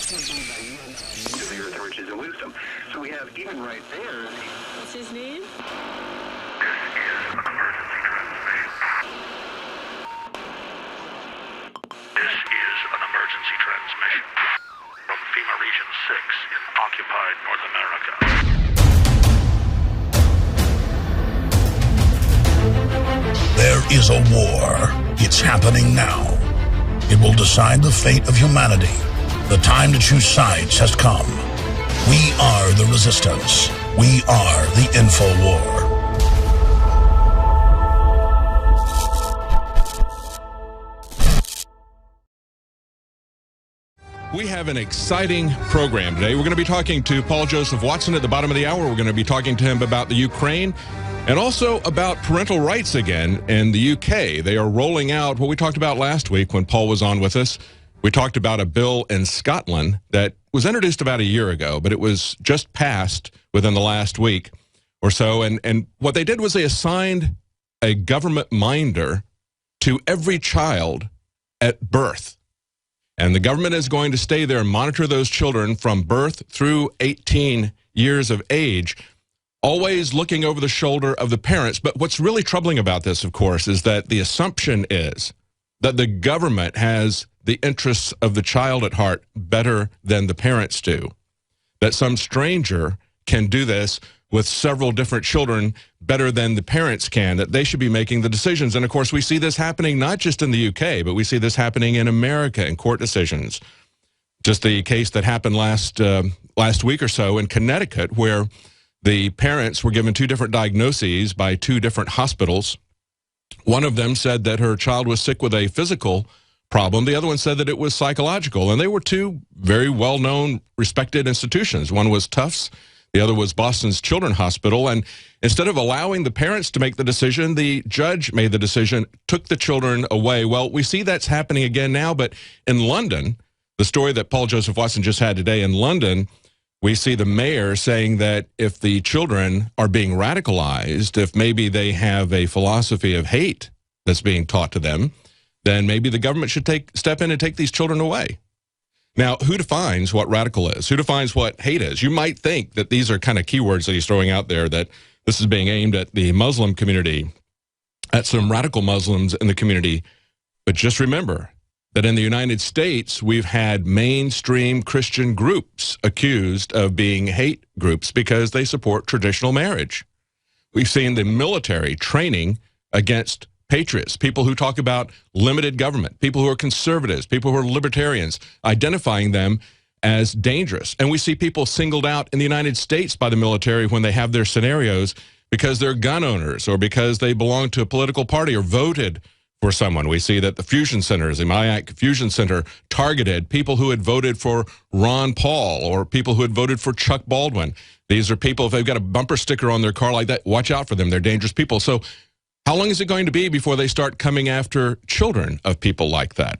the earth, riches, and wisdom. So we have, even right there... What's his name? This is an emergency transmission from FEMA Region 6 in occupied North America. There is a war. It's happening now. It will decide the fate of humanity. The time to choose sides has come. We are the resistance. We are the info war. We have an exciting program today. We're going to be talking to Paul Joseph Watson at the bottom of the hour. We're going to be talking to him about the Ukraine and also about parental rights again in the UK. They are rolling out what we talked about last week when Paul was on with us. We talked about a bill in Scotland that was introduced about a year ago, but it was just passed within the last week or so. And what they did was they assigned a government minder to every child at birth. And the government is going to stay there and monitor those children from birth through 18 years of age, always looking over the shoulder of the parents. But what's really troubling about this, of course, is that the assumption is that the government has the interests of the child at heart better than the parents do, that some stranger can do this with several different children better than the parents can, that they should be making the decisions. And of course, we see this happening not just in the UK, but we see this happening in America in court decisions. Just the case that happened last week or so in Connecticut, where the parents were given two different diagnoses by two different hospitals. One of them said that her child was sick with a physical problem. The other one said that it was psychological. And they were two very well-known, respected institutions. One was Tufts. The other was Boston's Children's Hospital. And instead of allowing the parents to make the decision, the judge made the decision, took the children away. Well, we see that's happening again now. But in London, the story that Paul Joseph Watson just had today in London, we see the mayor saying that if the children are being radicalized, if maybe they have a philosophy of hate that's being taught to them, then maybe the government should step in and take these children away. Now, who defines what radical is? Who defines what hate is? You might think that these are kind of keywords that he's throwing out there, that this is being aimed at the Muslim community, at some radical Muslims in the community. But just remember that in the United States, we've had mainstream Christian groups accused of being hate groups because they support traditional marriage. We've seen the military training against patriots, people who talk about limited government, people who are conservatives, people who are libertarians, identifying them as dangerous. And we see people singled out in the United States by the military when they have their scenarios because they're gun owners or because they belong to a political party or voted for someone. We see that the fusion centers, the MIAC Fusion Center, targeted people who had voted for Ron Paul or people who had voted for Chuck Baldwin. These are people, if they've got a bumper sticker on their car like that, watch out for them. They're dangerous people. So how long is it going to be before they start coming after children of people like that?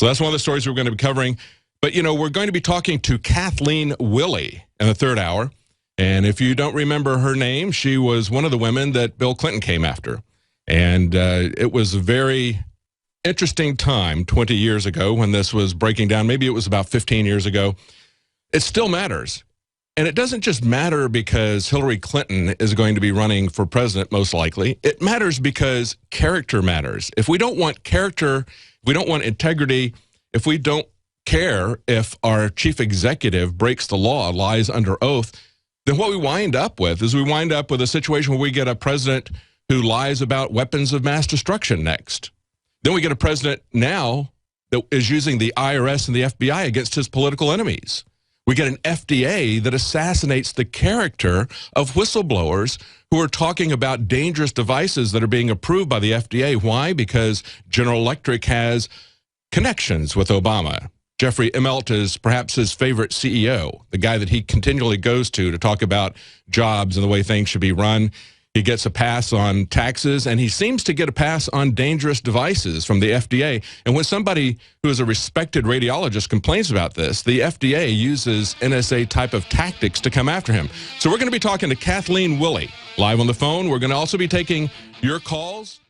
So that's one of the stories we're going to be covering. But, you know, we're going to be talking to Kathleen Willey in the third hour. And if you don't remember her name, she was one of the women that Bill Clinton came after. And it was a very interesting time 20 years ago when this was breaking down. Maybe it was about 15 years ago. It still matters. And it doesn't just matter because Hillary Clinton is going to be running for president, most likely. It matters because character matters. If we don't want character, if we don't want integrity, if we don't care if our chief executive breaks the law, lies under oath, then what we wind up with is we wind up with a situation where we get a president who lies about weapons of mass destruction next. Then we get a president now that is using the IRS and the FBI against his political enemies. We get an FDA that assassinates the character of whistleblowers who are talking about dangerous devices that are being approved by the FDA. Why? Because General Electric has connections with Obama. Jeffrey Immelt is perhaps his favorite CEO, the guy that he continually goes to talk about jobs and the way things should be run. He gets a pass on taxes, and he seems to get a pass on dangerous devices from the FDA. And when somebody who is a respected radiologist complains about this, the FDA uses NSA type of tactics to come after him. So we're going to be talking to Kathleen Willey live on the phone. We're going to also be taking your calls.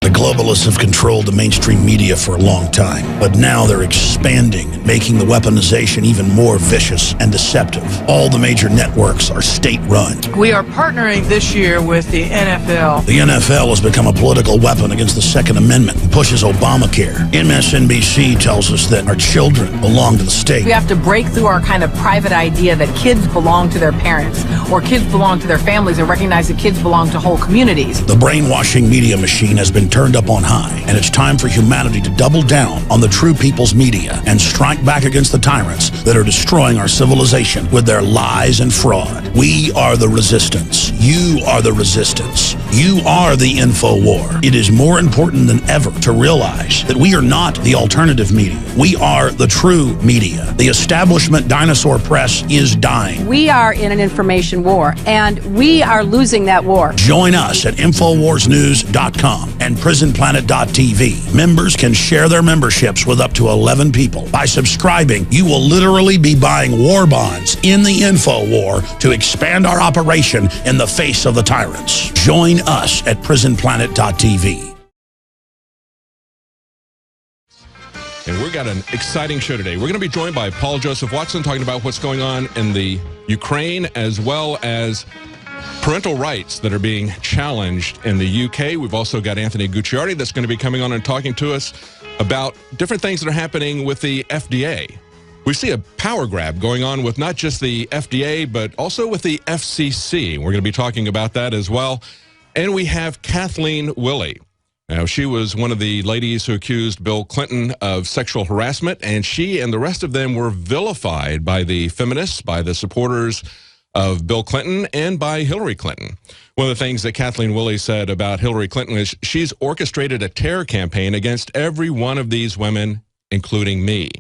The globalists have controlled the mainstream media for a long time, but now they're expanding, making the weaponization even more vicious and deceptive. All the major networks are state-run. We are partnering this year with the NFL. The NFL has become a political weapon against the Second Amendment and pushes Obamacare. MSNBC tells us that our children belong to the state. We have to break through our kind of private idea that kids belong to their parents or kids belong to their families and recognize that kids belong to whole communities. The brainwashing media machine has been turned up on high, and it's time for humanity to double down on the true people's media and strike back against the tyrants that are destroying our civilization with their lies and fraud. We are the resistance. You are the resistance. You are the info war. It is more important than ever to realize that we are not the alternative media. We are the true media. The establishment dinosaur press is dying. We are in an information war, and we are losing that war. Join us at InfoWarsNews.com and PrisonPlanet.tv. Members can share their memberships with up to 11 people. By subscribing, you will literally be buying war bonds in the info war to expand our operation in the face of the tyrants. Join us at PrisonPlanet.tv. And we've got an exciting show today. We're going to be joined by Paul Joseph Watson talking about what's going on in the Ukraine as well as parental rights that are being challenged in the UK. We've also got Anthony Gucciardi that's going to be coming on and talking to us about different things that are happening with the FDA. We see a power grab going on with not just the FDA, but also with the FCC. We're going to be talking about that as well. And we have Kathleen Willey. Now, she was one of the ladies who accused Bill Clinton of sexual harassment, and she and the rest of them were vilified by the feminists, by the supporters of Bill Clinton, and by Hillary Clinton. One of the things that Kathleen Willey said about Hillary Clinton is she's orchestrated a terror campaign against every one of these women, including me.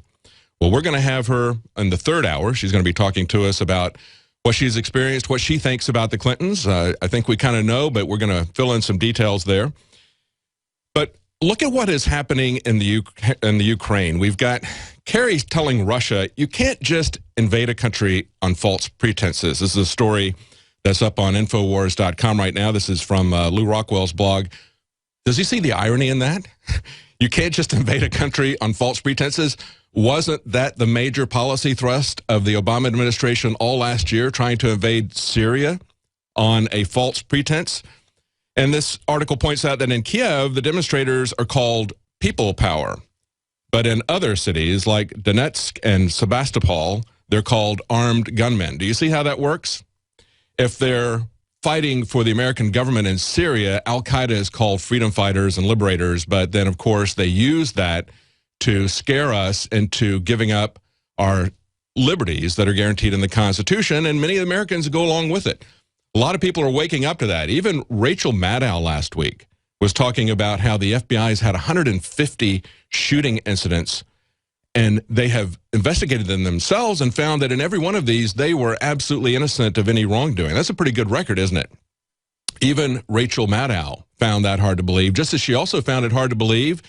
Well, we're going to have her in the third hour. She's going to be talking to us about what she's experienced, what she thinks about the Clintons. I think we kind of know, but we're going to fill in some details there. But look at what is happening in the Ukraine. We've got Kerry telling Russia, you can't just invade a country on false pretenses. This is a story that's up on Infowars.com right now. This is from Lou Rockwell's blog. Does he see the irony in that? You can't just invade a country on false pretenses. Wasn't that the major policy thrust of the Obama administration all last year, trying to invade Syria on a false pretense? And this article points out that in Kiev, the demonstrators are called people power. But in other cities like Donetsk and Sebastopol, they're called armed gunmen. Do you see how that works? If they're fighting for the American government in Syria, Al-Qaeda is called freedom fighters and liberators. But then, of course, they use that to scare us into giving up our liberties that are guaranteed in the Constitution. And many Americans go along with it. A lot of people are waking up to that. Even Rachel Maddow last week was talking about how the FBI has had 150 shooting incidents, and they have investigated them themselves and found that in every one of these, they were absolutely innocent of any wrongdoing. That's a pretty good record, isn't it? Even Rachel Maddow found that hard to believe, just as she also found it hard to believe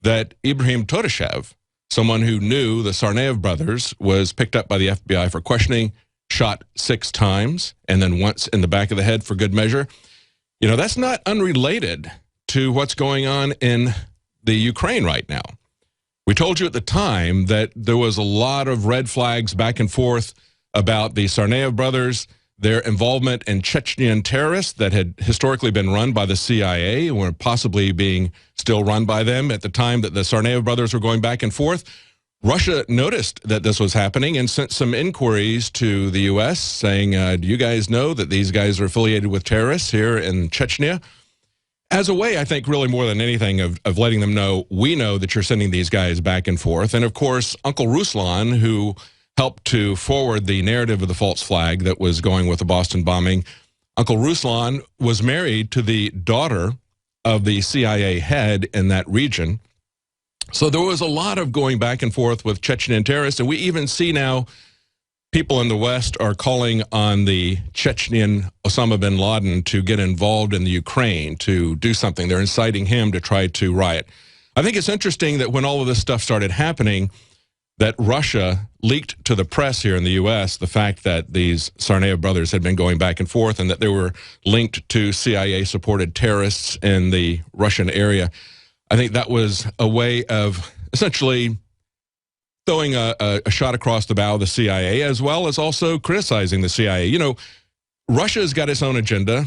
that Ibrahim Todashev, someone who knew the Tsarnaev brothers, was picked up by the FBI for questioning, shot 6 times, and then once in the back of the head for good measure. You know, that's not unrelated to what's going on in the Ukraine right now. We told you at the time that there was a lot of red flags back and forth about the Tsarnaev brothers, their involvement in Chechen terrorists that had historically been run by the CIA and were possibly being still run by them at the time that the Tsarnaev brothers were going back and forth. Russia noticed that this was happening and sent some inquiries to the U.S. saying, do you guys know that these guys are affiliated with terrorists here in Chechnya? As a way, I think, really more than anything of letting them know, we know that you're sending these guys back and forth. And, of course, Uncle Ruslan, who helped to forward the narrative of the false flag that was going with the Boston bombing, Uncle Ruslan was married to the daughter of the CIA head in that region. So there was a lot of going back and forth with Chechen terrorists, and we even see now people in the West are calling on the Chechen Osama bin Laden to get involved in the Ukraine, to do something. They're inciting him to try to riot. I think it's interesting that when all of this stuff started happening, that Russia leaked to the press here in the U.S. the fact that these Tsarnaev brothers had been going back and forth and that they were linked to CIA-supported terrorists in the Russian area. I think that was a way of essentially throwing a shot across the bow of the CIA, as well as also criticizing the CIA. You know, Russia's got its own agenda.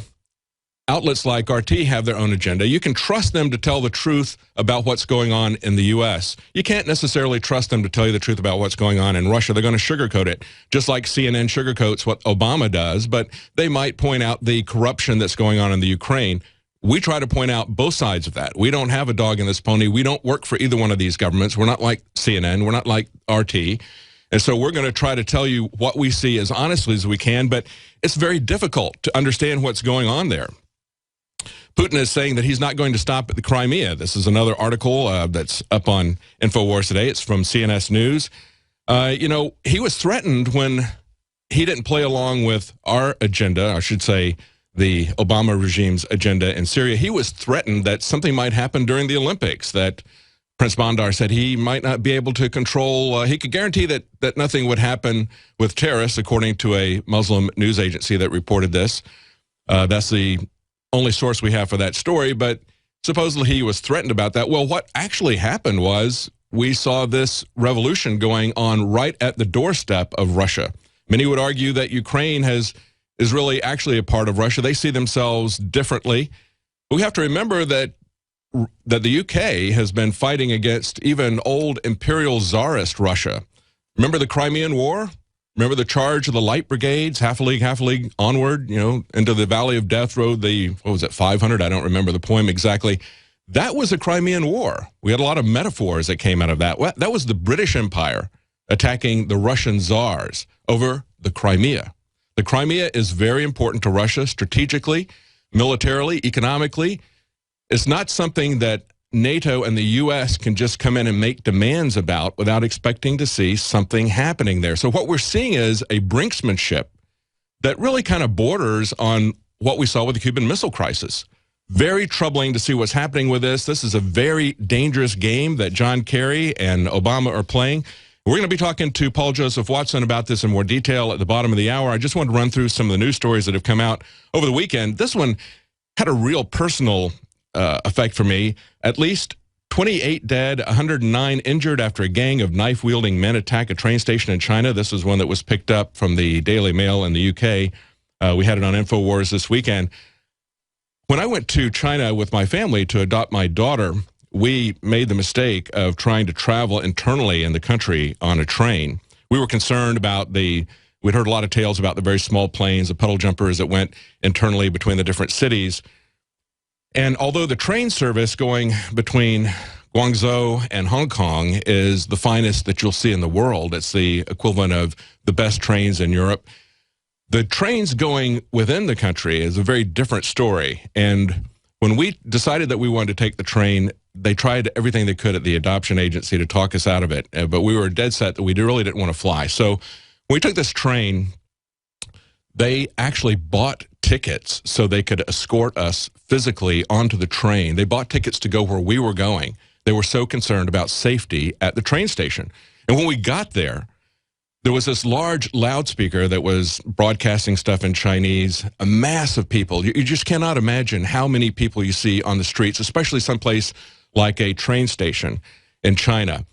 Outlets like RT have their own agenda. You can trust them to tell the truth about what's going on in the U.S. You can't necessarily trust them to tell you the truth about what's going on in Russia. They're going to sugarcoat it, just like CNN sugarcoats what Obama does, but they might point out the corruption that's going on in the Ukraine. We try to point out both sides of that. We don't have a dog in this pony. We don't work for either one of these governments. We're not like CNN. We're not like RT. And so we're going to try to tell you what we see as honestly as we can, but it's very difficult to understand what's going on there. Putin is saying that he's not going to stop at the Crimea. This is another article that's up on InfoWars today. It's from CNS News. You know, he was threatened when he didn't play along with our agenda, I should say the Obama regime's agenda in Syria. He was threatened that something might happen during the Olympics, that Prince Bandar said he might not be able to control. He could guarantee that nothing would happen with terrorists, according to a Muslim news agency that reported this. That's the only source we have for that story, but supposedly he was threatened about that. Well, what actually happened was we saw this revolution going on right at the doorstep of Russia. Many would argue that Ukraine is really actually a part of Russia. They see themselves differently. But we have to remember that the UK has been fighting against even old imperial czarist Russia. Remember the Crimean War? Remember the charge of the light brigades, half a league onward, you know, into the Valley of Death rode the, what was it, 500? I don't remember the poem exactly. That was the Crimean War. We had a lot of metaphors that came out of that. That was the British Empire attacking the Russian czars over the Crimea. The Crimea is very important to Russia strategically, militarily, economically. It's not something that NATO and the U.S. can just come in and make demands about without expecting to see something happening there. So what we're seeing is a brinksmanship that really kind of borders on what we saw with the Cuban Missile Crisis. Very troubling to see what's happening with this. This is a very dangerous game that John Kerry and Obama are playing. We're going to be talking to Paul Joseph Watson about this in more detail at the bottom of the hour. I just wanted to run through some of the news stories that have come out over the weekend. This one had a real personal effect for me. At least 28 dead, 109 injured after a gang of knife-wielding men attack a train station in China. This is one that was picked up from the Daily Mail in the UK. We had it on InfoWars this weekend. When I went to China with my family to adopt my daughter, we made the mistake of trying to travel internally in the country on a train. We were concerned about we'd heard a lot of tales about the very small planes, the puddle jumpers that went internally between the different cities. And although the train service going between Guangzhou and Hong Kong is the finest that you'll see in the world, it's the equivalent of the best trains in Europe, the trains going within the country is a very different story. And when we decided that we wanted to take the train, they tried everything they could at the adoption agency to talk us out of it. But we were dead set that we really didn't want to fly. So when we took this train, they actually bought tickets so they could escort us physically onto the train. They bought tickets to go where we were going. They were so concerned about safety at the train station. And when we got there, there was this large loudspeaker that was broadcasting stuff in Chinese, a mass of people. You just cannot imagine how many people you see on the streets, especially someplace like a train station in China.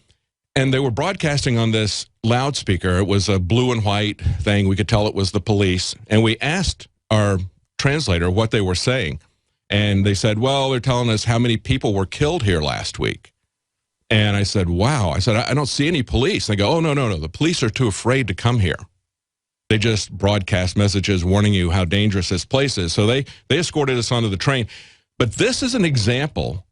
And they were broadcasting on this loudspeaker. It was a blue and white thing. We could tell it was the police. And we asked our translator what they were saying. And they said, well, they're telling us how many people were killed here last week. And I said, wow. I said, I don't see any police. And they go, oh, no. The police are too afraid to come here. They just broadcast messages warning you how dangerous this place is. So they escorted us onto the train. But this is an example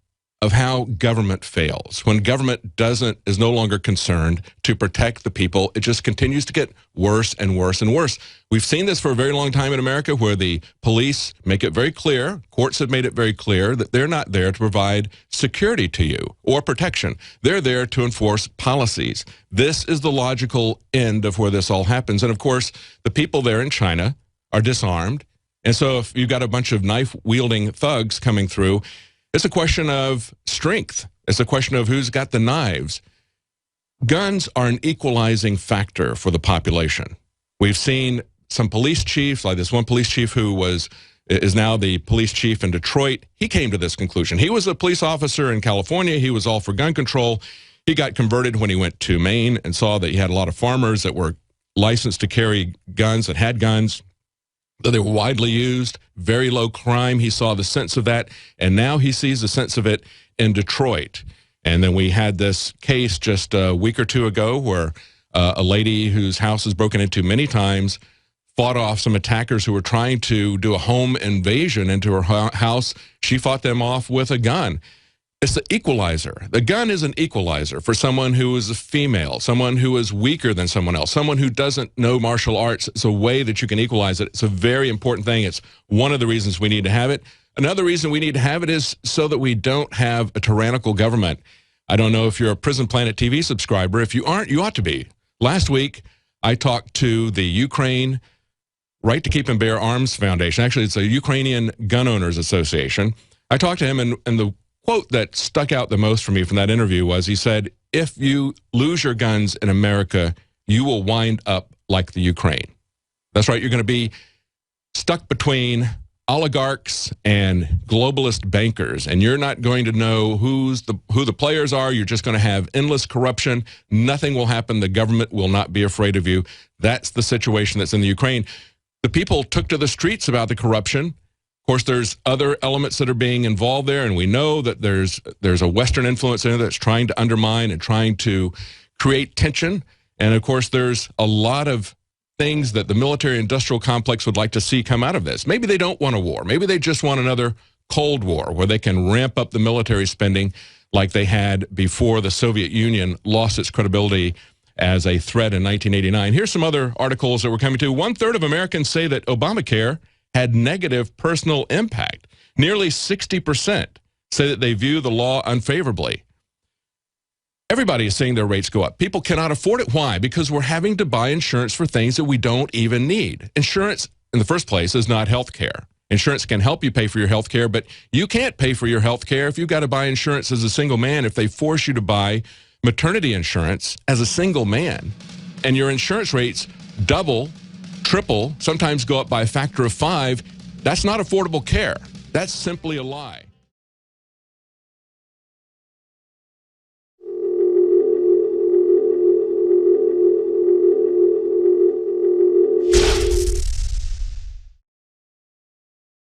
of how government fails. When government is no longer concerned to protect the people, it just continues to get worse and worse and worse. We've seen this for a very long time in America, where the police make it very clear, courts have made it very clear, that they're not there to provide security to you or protection. They're there to enforce policies. This is the logical end of where this all happens. And of course, the people there in China are disarmed. And so if you've got a bunch of knife-wielding thugs coming through, it's a question of strength. It's a question of who's got the knives. guns are an equalizing factor for the population. We've seen some police chiefs, like this one police chief who is now the police chief in Detroit. He came to this conclusion. He was a police officer in California. He was all for gun control. He got converted when he went to Maine and saw that he had a lot of farmers that were licensed to carry guns, that had guns, that they were widely used, very low crime. He saw the sense of that, and now he sees the sense of it in Detroit. And then we had this case just a week or two ago where a lady whose house was broken into many times fought off some attackers who were trying to do a home invasion into her house. She fought them off with a gun. It's the equalizer. The gun is an equalizer for someone who is a female, someone who is weaker than someone else, someone who doesn't know martial arts. It's a way that you can equalize it. It's a very important thing. It's one of the reasons we need to have it. Another reason we need to have it is so that we don't have a tyrannical government. I don't know if you're a Prison Planet TV subscriber. If you aren't, you ought to be. Last week, I talked to the Ukraine Right to Keep and Bear Arms Foundation. Actually, it's a Ukrainian Gun Owners Association. I talked to him, and the quote that stuck out the most for me from that interview was, he said, if you lose your guns in America, you will wind up like the Ukraine. That's right, you're going to be stuck between oligarchs and globalist bankers, and you're not going to know who the players are. You're just going to have endless corruption. Nothing will happen. The government will not be afraid of you. That's the situation that's in the Ukraine. The people took to the streets about the corruption. Of course, there's other elements that are being involved there, and we know that there's a Western influence in there that's trying to undermine and trying to create tension. And, of course, there's a lot of things that the military-industrial complex would like to see come out of this. Maybe they don't want a war. Maybe they just want another Cold War where they can ramp up the military spending like they had before the Soviet Union lost its credibility as a threat in 1989. Here's some other articles that we're coming to. 1/3 of Americans say that Obamacare had negative personal impact. Nearly 60% say that they view the law unfavorably. Everybody is seeing their rates go up. People cannot afford it. Why? Because we're having to buy insurance for things that we don't even need. Insurance, in the first place, is not health care. Insurance can help you pay for your health care, but you can't pay for your health care if you've got to buy insurance as a single man. If they force you to buy maternity insurance as a single man, and your insurance rates double, triple, sometimes go up by a factor of 5, that's not affordable care. That's simply a lie.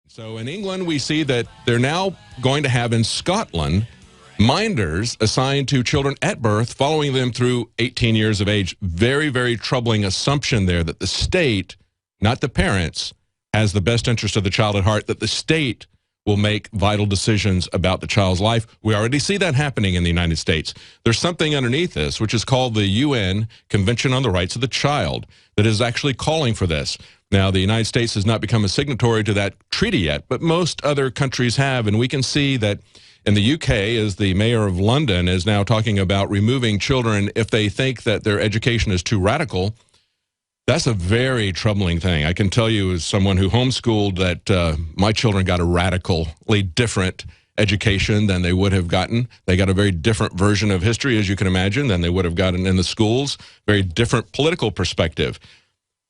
So in England, we see that they're now going to have in Scotland minders assigned to children at birth, following them through 18 years of age. Very, very troubling assumption there that the state, not the parents, has the best interest of the child at heart, that the state will make vital decisions about the child's life. We already see that happening in the United States. There's something underneath this, which is called the UN Convention on the Rights of the Child, that is actually calling for this. Now, the United States has not become a signatory to that treaty yet, but most other countries have, and we can see that in the UK, as the mayor of London is now talking about removing children if they think that their education is too radical. That's a very troubling thing. I can tell you as someone who homeschooled that my children got a radically different education than they would have gotten. They got a very different version of history, as you can imagine, than they would have gotten in the schools. Very different political perspective.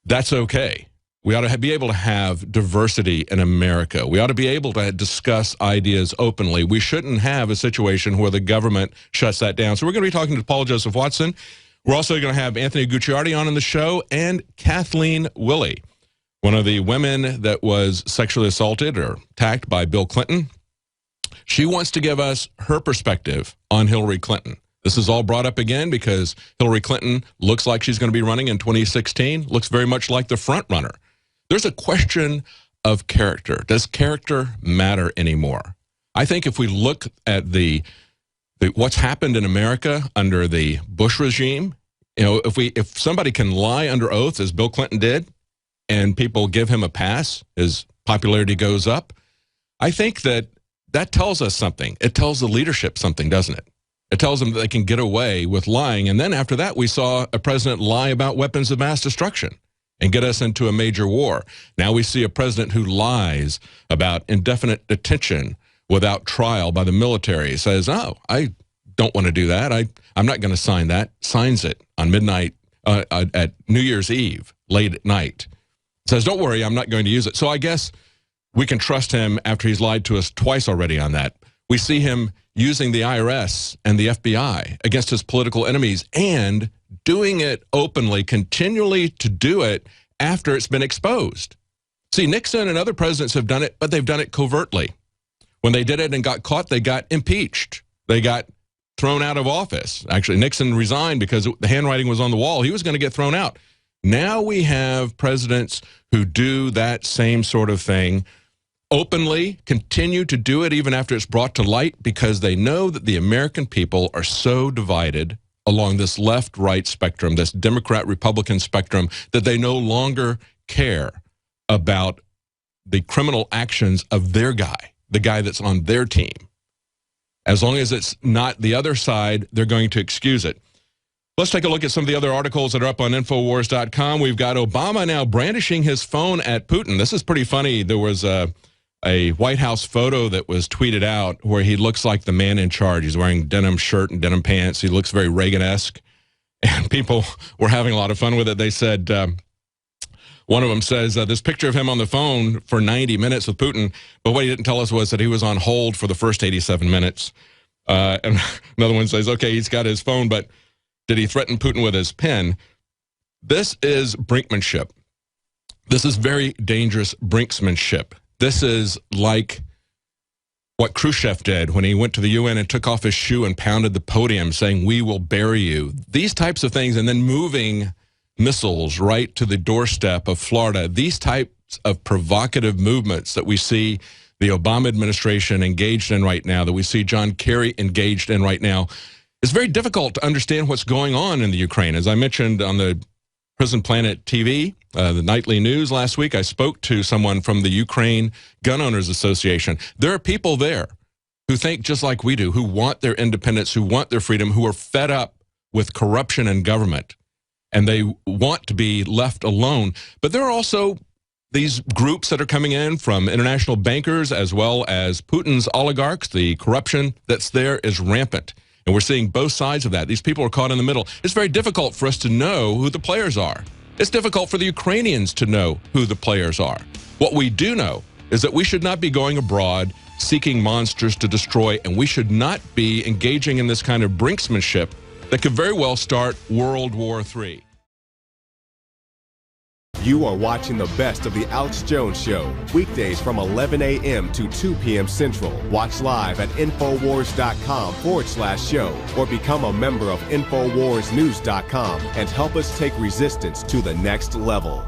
That's okay. We ought to be able to have diversity in America. We ought to be able to discuss ideas openly. We shouldn't have a situation where the government shuts that down. So we're going to be talking to Paul Joseph Watson. We're also going to have Anthony Gucciardi on the show, and Kathleen Willey, one of the women that was sexually assaulted or attacked by Bill Clinton. She wants to give us her perspective on Hillary Clinton. This is all brought up again because Hillary Clinton looks like she's going to be running in 2016, looks very much like the front runner. There's a question of character. Does character matter anymore? I think if we look at what's happened in America under the Bush regime, you know, if somebody can lie under oath, as Bill Clinton did, and people give him a pass, his popularity goes up, I think that tells us something. It tells the leadership something, doesn't it? It tells them that they can get away with lying. And then after that, we saw a president lie about weapons of mass destruction and get us into a major war. Now we see a president who lies about indefinite detention without trial by the military. He says, oh, I don't want to do that. I'm not going to sign that. Signs it on midnight at New Year's Eve, late at night. Says, don't worry, I'm not going to use it. So I guess we can trust him after he's lied to us twice already on that. We see him using the IRS and the FBI against his political enemies and doing it openly, continually to do it after it's been exposed. See, Nixon and other presidents have done it, but they've done it covertly. When they did it and got caught, they got impeached. They got thrown out of office. Actually, Nixon resigned because the handwriting was on the wall. He was going to get thrown out. Now we have presidents who do that same sort of thing openly, continue to do it even after it's brought to light, because they know that the American people are so divided along this left-right spectrum, this Democrat-Republican spectrum, that they no longer care about the criminal actions of their guy, the guy that's on their team. As long as it's not the other side, they're going to excuse it. Let's take a look at some of the other articles that are up on Infowars.com. We've got Obama now brandishing his phone at Putin. This is pretty funny. There was a White House photo that was tweeted out where he looks like the man in charge. He's wearing denim shirt and denim pants. He looks very Reagan-esque. And people were having a lot of fun with it. They said, one of them says, this picture of him on the phone for 90 minutes with Putin, but what he didn't tell us was that he was on hold for the first 87 minutes. And another one says, okay, he's got his phone, but did he threaten Putin with his pen? This is brinkmanship. This is very dangerous brinksmanship. This is like what Khrushchev did when he went to the UN and took off his shoe and pounded the podium saying, we will bury you. These types of things, and then moving missiles right to the doorstep of Florida. These types of provocative movements that we see the Obama administration engaged in right now, that we see John Kerry engaged in right now, it's very difficult to understand what's going on in the Ukraine. As I mentioned on the Prison Planet TV, the nightly news last week, I spoke to someone from the Ukraine Gun Owners Association. There are people there who think just like we do, who want their independence, who want their freedom, who are fed up with corruption in government, and they want to be left alone. But there are also these groups that are coming in from international bankers as well as Putin's oligarchs. The corruption that's there is rampant. And we're seeing both sides of that. These people are caught in the middle. It's very difficult for us to know who the players are. It's difficult for the Ukrainians to know who the players are. What we do know is that we should not be going abroad seeking monsters to destroy, and we should not be engaging in this kind of brinksmanship that could very well start World War III. You are watching the best of The Alex Jones Show, weekdays from 11 a.m. to 2 p.m. Central. Watch live at Infowars.com/show or become a member of InfoWarsNews.com and help us take resistance to the next level.